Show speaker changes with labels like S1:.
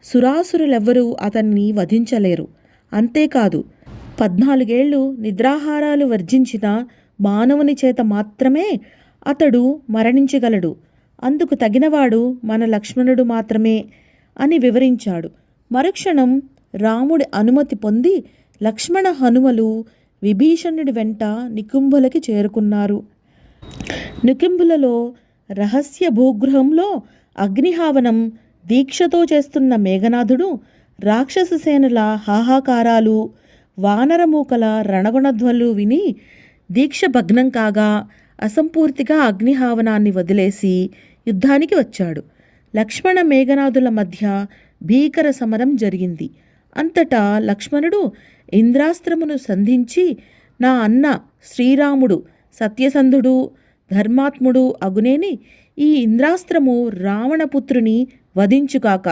S1: సురాసురులెవ్వరూ అతన్ని వధించలేరు. అంతేకాదు 14 ఏళ్ళు నిద్రాహారాలు వర్జించిన మానవుని చేత మాత్రమే అతడు మరణించగలడు. అందుకు తగినవాడు మన లక్ష్మణుడు మాత్రమే అని వివరించాడు. మరుక్షణం రాముడి అనుమతి పొంది లక్ష్మణ హనుమలు విభీషణుడి వెంట నికుంభులకి చేరుకున్నారు. నికుంభులలో రహస్య భూగృహంలో అగ్నిహావనం దీక్షతో చేస్తున్న మేఘనాథుడు రాక్షస సేనల హాహాకారాలు, వానరమూకల రణగుణధ్వలు విని దీక్ష భగ్నం కాగా అసంపూర్తిగా అగ్నిహావనాన్ని వదిలేసి యుద్ధానికి వచ్చాడు. లక్ష్మణ మేఘనాథుల మధ్య భీకర సమరం జరిగింది. అంతటా లక్ష్మణుడు ఇంద్రాస్త్రమును సంధించి, నా అన్న శ్రీరాముడు సత్యసంధుడు ధర్మాత్ముడు అగునేని ఈ ఇంద్రాస్త్రము రావణపుత్రుని వధించుకాక